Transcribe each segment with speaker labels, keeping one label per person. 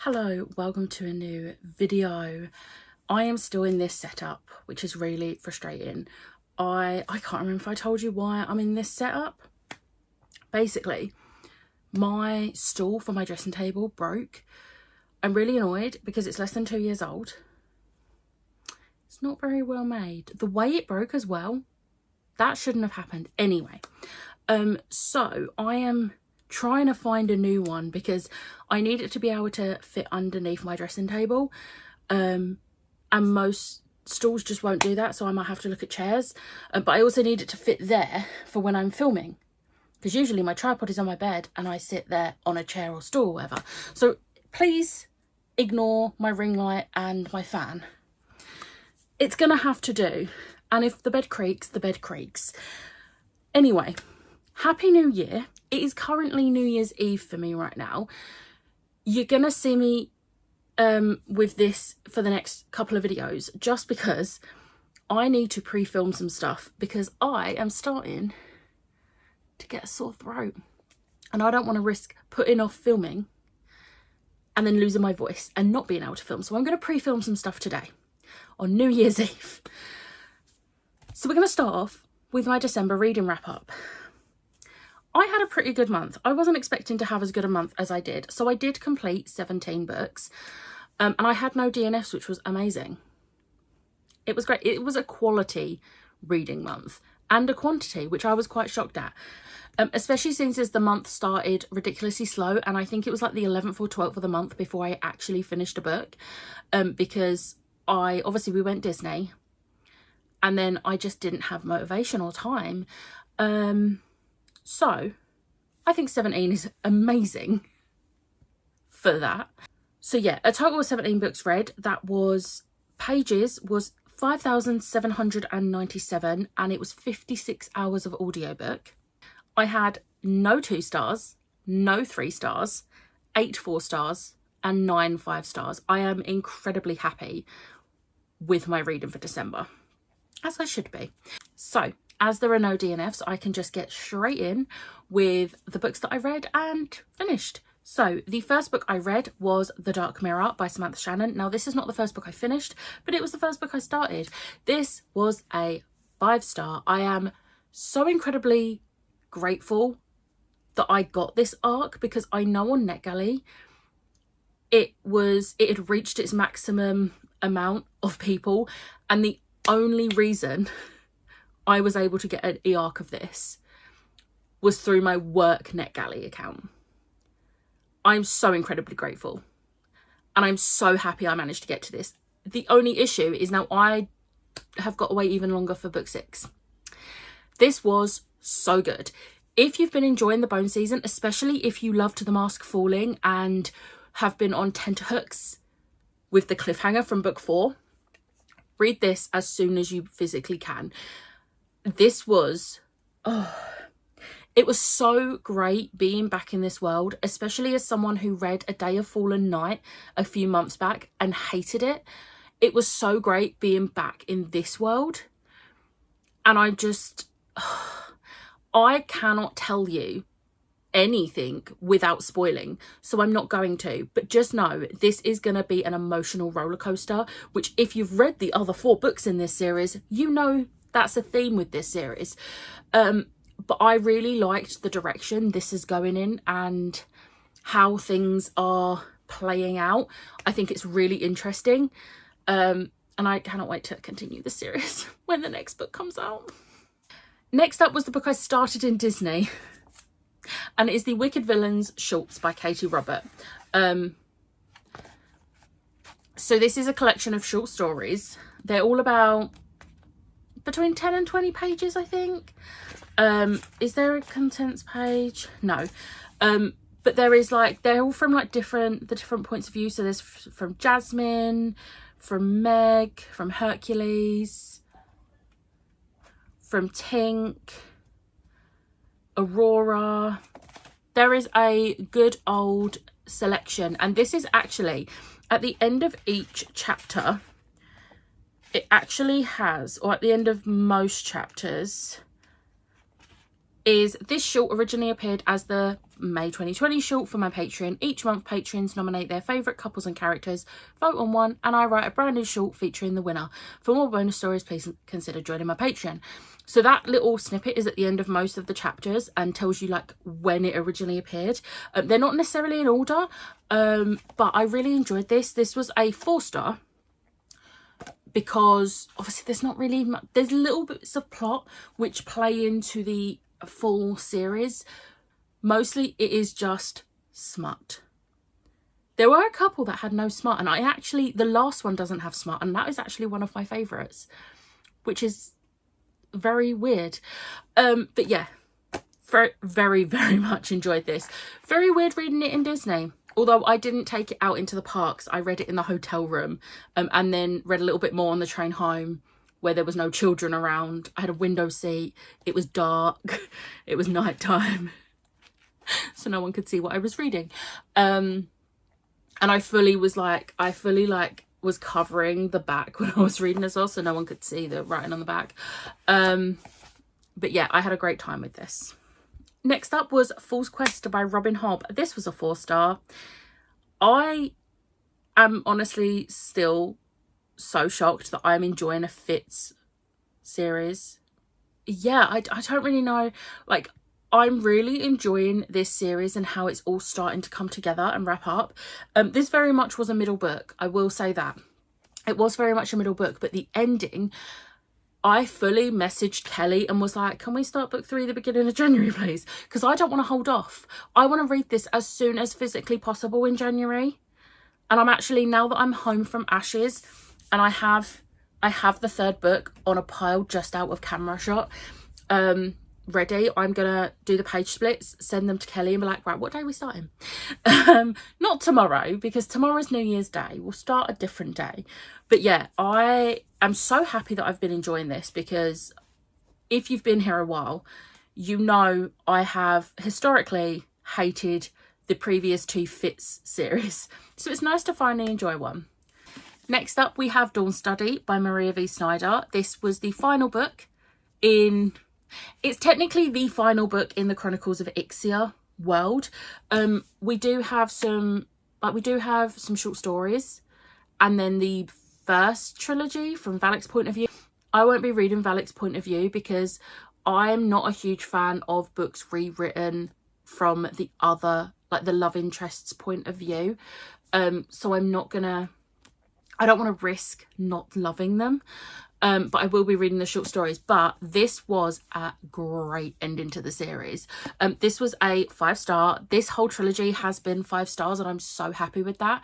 Speaker 1: Hello, welcome to a new video. I am still in this setup, which is really frustrating. I can't remember if I told you why I'm in this setup. Basically, my stool for my dressing table broke. I'm really annoyed because it's less than 2 years old. It's not very well made. The way it broke as well, that shouldn't have happened anyway. So I am trying to find a new one because I need it to be able to fit underneath my dressing table, and most stools just won't do that, so I might have to look at chairs, but I also need it to fit there for when I'm filming, because usually my tripod is on my bed and I sit there on a chair or stool or whatever. So please ignore my ring light and my fan. It's gonna have to do, and if the bed creaks, the bed creaks. Anyway, Happy New Year. It is currently New Year's Eve for me right now. You're gonna see me with this for the next couple of videos, just because I need to pre-film some stuff, because I am starting to get a sore throat and I don't want to risk putting off filming and then losing my voice and not being able to film. So I'm going to pre-film some stuff today on New Year's Eve. So we're going to start off with my December reading wrap up. I had a pretty good month. I wasn't expecting to have as good a month as I did. So I did complete 17 books, and I had no DNFs, which was amazing. It was great. It was a quality reading month and a quantity, which I was quite shocked at, especially since as the month started ridiculously slow. And I think it was like the 11th or 12th of the month before I actually finished a book, because obviously we went Disney and then I just didn't have motivation or time. So I think 17 is amazing for that. So yeah, a total of 17 books read. That was pages was 5,797, and it was 56 hours of audiobook. I had no 2 stars, no 3 stars, 8 4 stars, and 9 5 stars. I am incredibly happy with my reading for December, as I should be. So as there are no DNFs, I can just get straight in with the books that I read and finished. So the first book I read was The Dark Mirror by Samantha Shannon. Now, this is not the first book I finished, but it was the first book I started. This was a 5-star. I am so incredibly grateful that I got this arc, because I know on NetGalley it had reached its maximum amount of people, and the only reason I was able to get an e-arc of this was through my work NetGalley account. I'm so incredibly grateful, and I'm so happy I managed to get to this. The only issue is now I have got to wait even longer for book 6. This was so good. If you've been enjoying the Bone season, especially if you loved The Mask Falling and have been on tenterhooks with the cliffhanger from book 4, read this as soon as you physically can. This was, it was so great being back in this world, especially as someone who read A Day of Fallen Night a few months back and hated it. It was so great being back in this world. And I cannot tell you anything without spoiling, so I'm not going to, but just know this is going to be an emotional roller coaster, which if you've read the other 4 books in this series, you know that's a theme with this series. But I really liked the direction this is going in and how things are playing out. I think it's really interesting, and I cannot wait to continue the series when the next book comes out. Next up was the book I started in Disney, and it is The Wicked Villains Shorts by Katie Robert. So this is a collection of short stories. They're all about between 10 and 20 pages, I think. Is there a contents page? No. But there is, like, they're all from like the different points of view. So there's from Jasmine, from Meg, from Hercules, from Tink, Aurora. There is a good old selection, and this is actually at the end of each chapter. It actually has, or at the end of most chapters, is this short originally appeared as the May 2020 short for my Patreon. Each month patrons nominate their favourite couples and characters, vote on one, and I write a brand new short featuring the winner. For more bonus stories, please consider joining my Patreon. So that little snippet is at the end of most of the chapters and tells you like when it originally appeared. They're not necessarily in order, but I really enjoyed this. This was a 4-star. Because obviously there's not really much, there's little bits of plot which play into the full series. Mostly it is just smut. There were a couple that had no smut, and the last one doesn't have smut, and that is actually one of my favourites, which is very weird. But yeah, very, very, very much enjoyed this. Very weird reading it in Disney. Although I didn't take it out into the parks, I read it in the hotel room, and then read a little bit more on the train home where there was no children around. I had a window seat. It was dark. It was nighttime. So no one could see what I was reading. And I fully was covering the back when I was reading as well, so no one could see the writing on the back. But yeah, I had a great time with this. Next up was Fool's Quest by Robin Hobb. This was a 4-star. I am honestly still so shocked that I'm enjoying a Fitz series. Yeah, I don't really know. Like, I'm really enjoying this series and how it's all starting to come together and wrap up. This very much was a middle book. I will say that. It was very much a middle book, but the ending... I fully messaged Kelly and was like, can we start book 3 at the beginning of January, please? Because I don't want to hold off. I want to read this as soon as physically possible in January. And I'm actually, now that I'm home from Ashes and I have the 3rd book on a pile just out of camera shot, ready, I'm gonna do the page splits, send them to Kelly and be like, right, what day are we starting? Not tomorrow, because tomorrow's New Year's Day. We'll start a different day. But yeah, I am so happy that I've been enjoying this, because if you've been here a while, you know I have historically hated the previous 2 Fitz series. So it's nice to finally enjoy one. Next up, we have Dawn Study by Maria V. Snyder. This was the final book in... It's technically the final book in the Chronicles of Ixia world. We do have some short stories, and then the first trilogy from Valak's point of view. I won't be reading Valak's point of view because I'm not a huge fan of books rewritten from the other, like the love interest's point of view. So I don't want to risk not loving them. But I will be reading the short stories. But this was a great ending to the series. This was a 5-star. This whole trilogy has been 5 stars, and I'm so happy with that.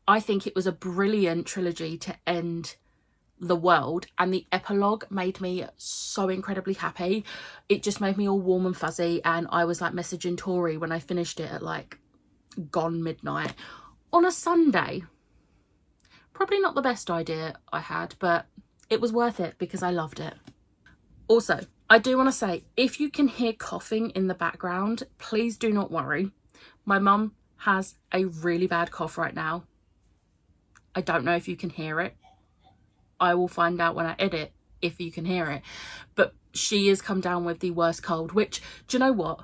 Speaker 1: I think it was a brilliant trilogy to end the world, and the epilogue made me so incredibly happy. It just made me all warm and fuzzy, and I was like messaging Tori when I finished it at like gone midnight on a Sunday. Probably not the best idea I had, but it was worth it because I loved it. Also, I do want to say, if you can hear coughing in the background, please do not worry. My mum has a really bad cough right now. I don't know if you can hear it. I will find out when I edit if you can hear it. But she has come down with the worst cold, which, do you know what?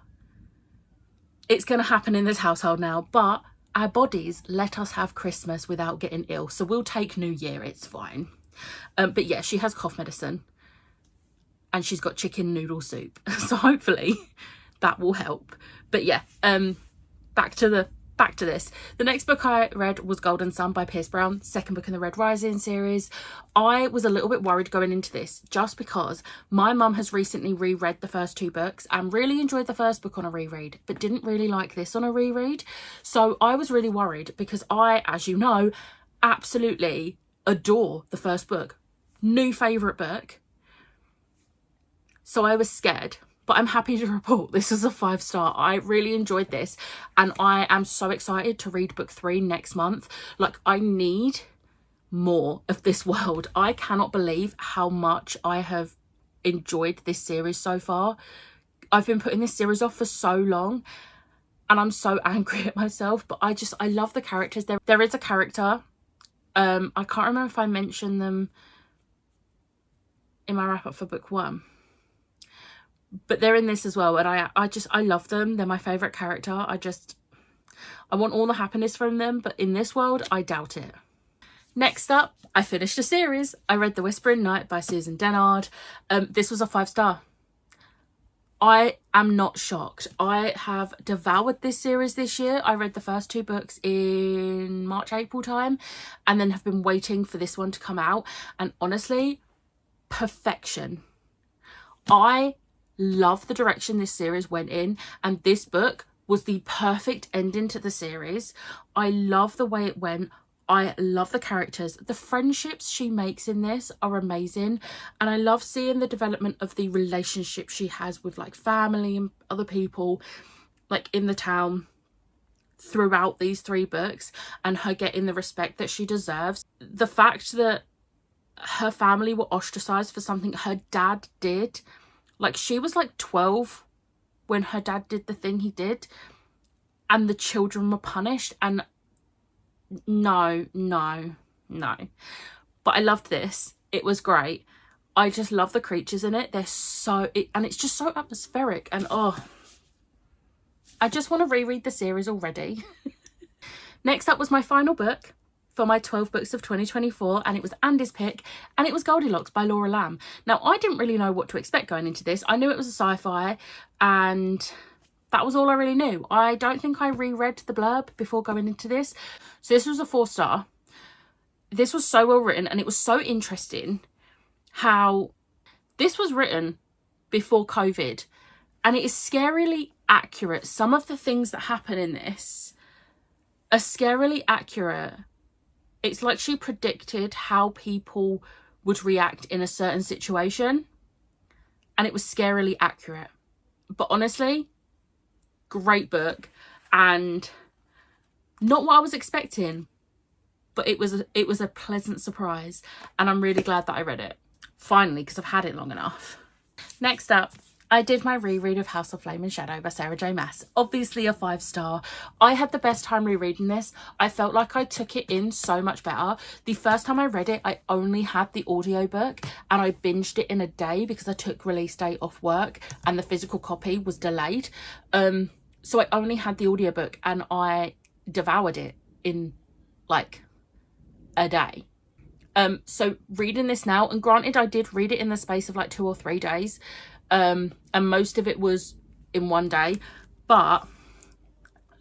Speaker 1: It's going to happen in this household now, but our bodies let us have Christmas without getting ill. So we'll take New Year, it's fine. But yeah, she has cough medicine and she's got chicken noodle soup. So hopefully that will help. But yeah, back to this. The next book I read was Golden Sun by Pierce Brown, 2nd book in the Red Rising series. I was a little bit worried going into this just because my mum has recently reread the first 2 books and really enjoyed the first book on a reread, but didn't really like this on a reread. So I was really worried because I, as you know, absolutely adore the first book. New favourite book. So I was scared. But I'm happy to report this is a 5-star. I really enjoyed this, and I am so excited to read book 3 next month. Like, I need more of this world. I cannot believe how much I have enjoyed this series so far. I've been putting this series off for so long, and I'm so angry at myself, but I love the characters. There is a character, I can't remember if I mentioned them in my wrap up for book 1. but they're in this as well, and I love them. They're my favourite character. I want all the happiness from them, but in this world, I doubt it. Next up, I finished a series. I read The Whispering Night by Susan Dennard. This was a 5-star. I am not shocked. I have devoured this series this year. I read the first 2 books in March, April time, and then have been waiting for this one to come out. And honestly, perfection. I love the direction this series went in, and this book was the perfect ending to the series. I love the way it went. I love the characters. The friendships she makes in this are amazing. And I love seeing the development of the relationship she has with like family and other people like in the town throughout these 3 books, and her getting the respect that she deserves. The fact that her family were ostracized for something her dad did. Like, she was like 12 when her dad did the thing he did, and the children were punished. And no. But I loved this. It was great. I just love the creatures in it. They're and it's just so atmospheric. And oh, I just want to reread the series already. Next up was my final book for my 12 books of 2024, and it was Andy's pick, and it was Goldilocks by Laura Lamb. Now, I didn't really know what to expect going into this. I knew it was a sci-fi, and that was all I really knew. I don't think I reread the blurb before going into this. So this was a 4-star. This was so well written, and it was so interesting how this was written before COVID, and it is scarily accurate. Some of the things that happen in this are scarily accurate. It's like she predicted how people would react in a certain situation, and it was scarily accurate. But honestly, great book, and not what I was expecting, but it was a pleasant surprise, and I'm really glad that I read it finally, because I've had it long enough. Next up, I did my reread of House of Flame and Shadow by Sarah J Maas. Obviously a 5-star. I had the best time rereading this. I felt like I took it in so much better. The first time I read it, I only had the audiobook, and I binged it in a day because I took release day off work and the physical copy was delayed. So I only had the audiobook, and I devoured it in like a day. So reading this now, and granted I did read it in the space of like 2 or 3 days, and most of it was in one day, but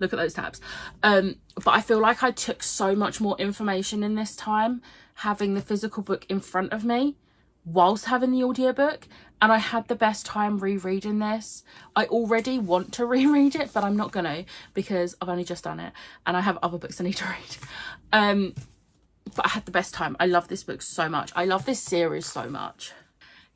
Speaker 1: look at those tabs. But I feel like I took so much more information in this time having the physical book in front of me whilst having the audiobook, and I had the best time rereading this. I already want to reread it, but I'm not gonna, because I've only just done it and I have other books I need to read. But I had the best time. I love this book so much. I love this series so much.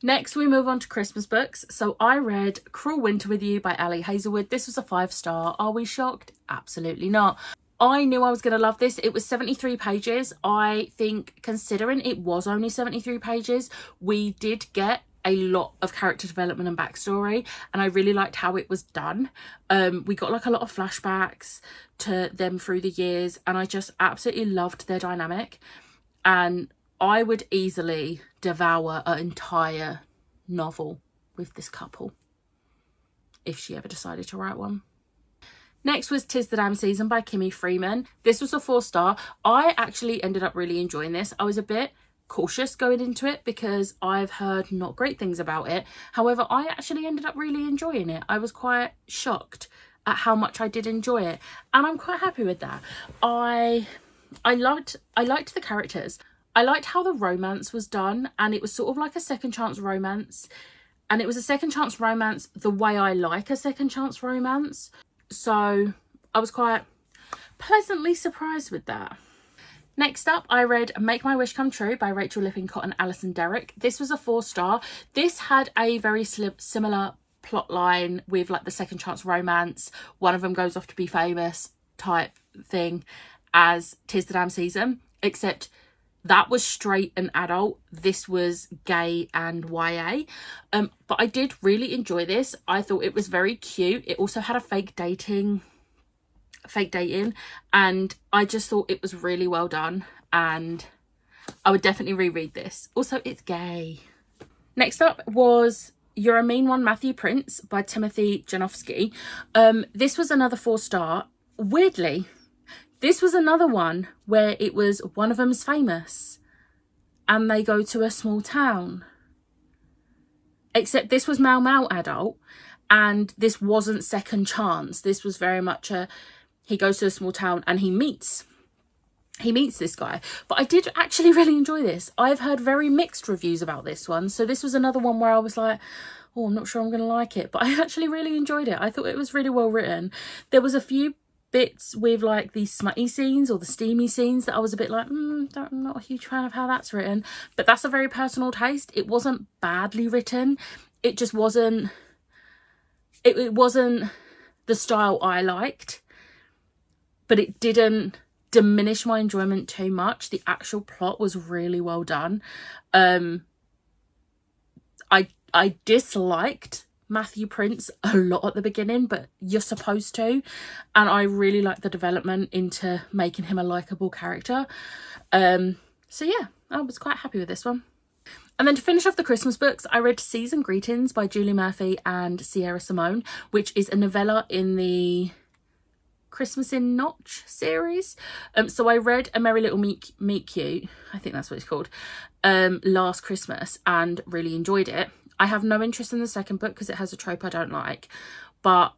Speaker 1: Next, we move on to Christmas books. So I read Cruel Winter with You by Ali Hazelwood. This was a 5-star. Are we shocked? Absolutely not. I knew I was going to love this. It was 73 pages. I think, considering it was only 73 pages, we did get a lot of character development and backstory, and I really liked how it was done. We got like a lot of flashbacks to them through the years, and I just absolutely loved their dynamic, and I would easily devour an entire novel with this couple if she ever decided to write one. Next was 'Tis the Damn Season by Kimmy Freeman. This was a 4-star. I actually ended up really enjoying this. I was a bit cautious going into it because I've heard not great things about it. However, I actually ended up really enjoying it. I was quite shocked at how much I did enjoy it, and I'm quite happy with that. I liked the characters. I liked how the romance was done, and it was sort of like a second chance romance, and it was a second chance romance the way I like a second chance romance. So I was quite pleasantly surprised with that. Next up, I read Make My Wish Come True by Rachel Lippincott and Alison Derrick. This was a 4-star. This had a very similar plot line with like the second chance romance, one of them goes off to be famous type thing, as 'Tis the Damn Season, except that was straight and adult. This was gay and YA. But I did really enjoy this. I thought it was very cute. It also had a fake dating, and I just thought it was really well done, and I would definitely reread this. Also, it's gay. Next up was You're a Mean One, Matthew Prince by Timothy Janowski. This was another 4-star. Weirdly, this was another one where it was one of them's famous and they go to a small town. Except this was Mau Mau adult, and this wasn't second chance. This was very much he goes to a small town and he meets this guy. But I did actually really enjoy this. I've heard very mixed reviews about this one. So this was another one where I was like, oh, I'm not sure I'm going to like it. But I actually really enjoyed it. I thought it was really well written. There was a few bits with like the smutty scenes or the steamy scenes that I was a bit like, I'm not a huge fan of how that's written. But that's a very personal taste. It wasn't badly written. It just wasn't, it wasn't the style I liked. But it didn't diminish my enjoyment too much. The actual plot was really well done. I disliked Matthew Prince a lot at the beginning, but you're supposed to, and I really liked the development into making him a likable character. So yeah, I was quite happy with this one. And then to finish off the Christmas books, I read Season Greetings by Julie Murphy and Sierra Simone, which is a novella in the Christmas in Notch series. So I read A Merry Little Meet Cute, I think that's what it's called, last Christmas and really enjoyed it. I have no interest in the second book because it has a trope I don't like, but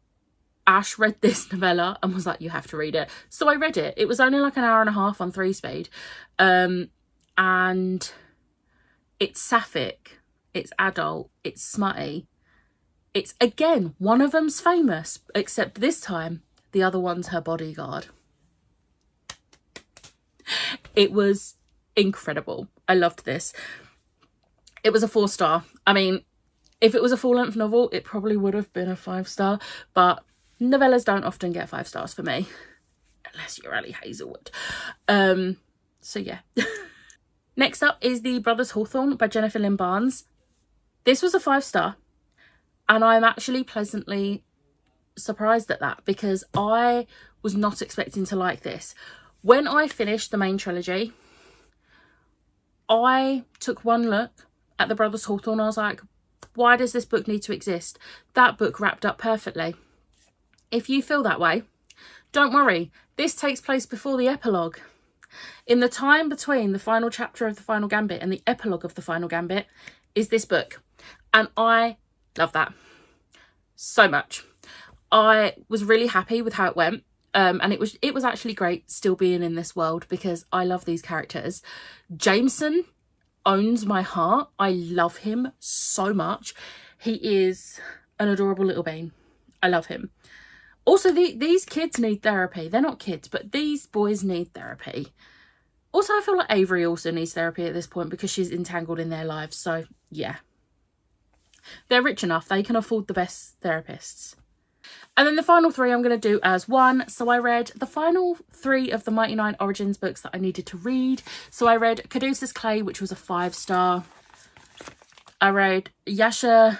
Speaker 1: Ash read this novella and was like, you have to read it. So I read it. It was only like an hour and a half on 3-speed, and it's sapphic, it's adult, it's smutty. It's, again, one of them's famous, except this time the other one's her bodyguard. It was incredible. I loved this. It was a 4-star. I mean, if it was a full-length novel, it probably would have been a 5-star, but novellas don't often get 5 stars for me, unless you're Ali Hazelwood. So yeah. Next up is The Brothers Hawthorne by Jennifer Lynn Barnes. This was a 5-star, and I'm actually pleasantly surprised at that because I was not expecting to like this. When I finished the main trilogy, I took one look at The Brothers Hawthorne. I was like, why does this book need to exist? That book wrapped up perfectly. If you feel that way, don't worry. This takes place before the epilogue. In the time between the final chapter of The Final Gambit and the epilogue of The Final Gambit is this book. And I love that so much. I was really happy with how it went. And it was actually great still being in this world because I love these characters. Jameson owns my heart. I love him so much. He is an adorable little bean. I love him. Also, these kids need therapy. They're not kids, but these boys need therapy. Also, I feel like Avery also needs therapy at this point because she's entangled in their lives. So, yeah. They're rich enough. They can afford the best therapists. And then the final 3 I'm going to do as one. So I read the final 3 of the Mighty Nine Origins books that I needed to read. So I read Caduceus Clay, which was a 5-star. I read Yasha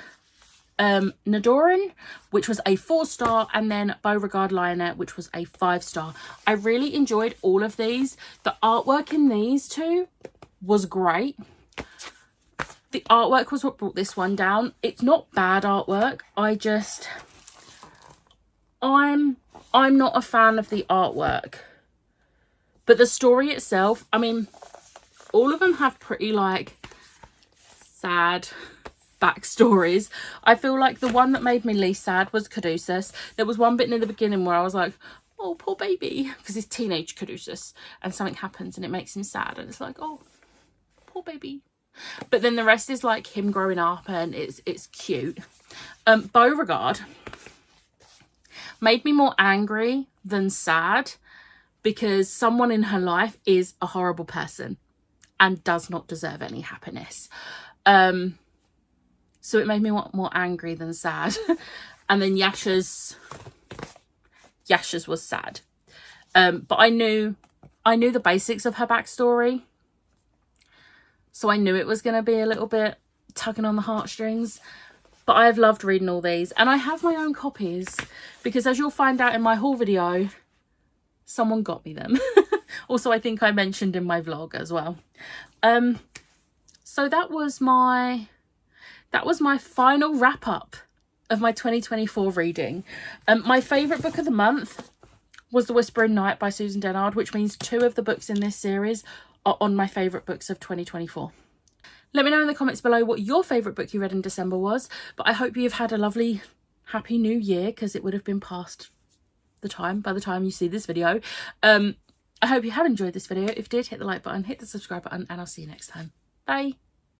Speaker 1: Nadoran, which was a 4-star, and then Beauregard Lionette, which was a 5-star. I really enjoyed all of these. The artwork in these 2 was great. The artwork was what brought this one down. It's not bad artwork. I'm not a fan of the artwork, but the story itself, I mean, all of them have pretty like sad backstories. I feel like the one that made me least sad was Caduceus. There was one bit in the beginning where I was like, oh, poor baby, because he's teenage Caduceus and something happens and it makes him sad and it's like, oh, poor baby. But then the rest is like him growing up and it's cute. Beauregard made me more angry than sad because someone in her life is a horrible person and does not deserve any happiness. So it made me more angry than sad. And then Yasha's was sad. But I knew the basics of her backstory. So I knew it was going to be a little bit tugging on the heartstrings. But I've loved reading all these. And I have my own copies. Because as you'll find out in my haul video, someone got me them. Also, I think I mentioned in my vlog as well. So that was that was my final wrap up of my 2024 reading. My favourite book of the month was The Whispering Night by Susan Dennard, which means 2 of the books in this series are on my favourite books of 2024. Let me know in the comments below what your favourite book you read in December was, but I hope you've had a lovely, happy new year, because it would have been past the time by the time you see this video. I hope you have enjoyed this video. If you did, hit the like button, hit the subscribe button, and I'll see you next time. Bye.